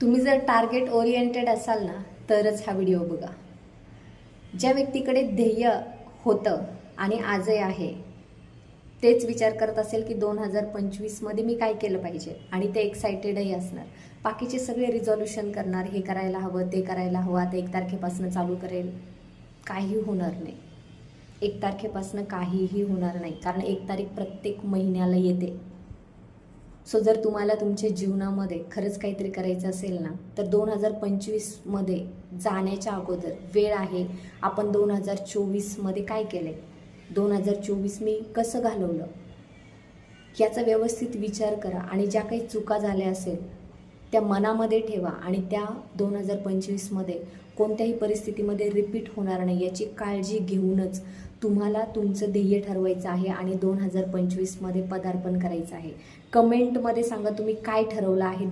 तुम्ही जर target oriented असाल ना तरच हा व्हिडिओ बघा. ज्या व्यक्तीकडे ध्येय होतं आणि आजही आहे तेच विचार करत असेल की 2025मध्ये मी काय केलं पाहिजे आणि ते एक्सायटेडही असणार. बाकीचे सगळे रिझॉल्युशन करणार, हे करायला हवं ते करायला हवं, आता 1 तारखेपासून चालू करेल, काही होणार नाही. 1 तारखेपासून काहीही होणार नाही, कारण 1 तारीख प्रत्येक महिन्याला येते. सो जर तुम्हाला तुमच्या जीवनामध्ये खरंच काहीतरी करायचं असेल ना तर 2025मध्ये जाण्याच्या अगोदर वेळ आहे. आपण 2024मध्ये काय केले, 2024 मी कसं घालवलं याचा व्यवस्थित विचार करा आणि ज्या काही चुका झाल्या असेल त्या मनामध्ये ठेवा आणि त्या 2025मध्ये कोणत्याही परिस्थितीमध्ये रिपीट होणार नाही याची काळजी घेऊनच तुम्हाला तुमचं ध्येय ठरवायचं आहे आणि 2025मध्ये पदार्पण करायचं आहे. कमेंटमध्ये सांगा तुम्ही काय ठरवलं आहे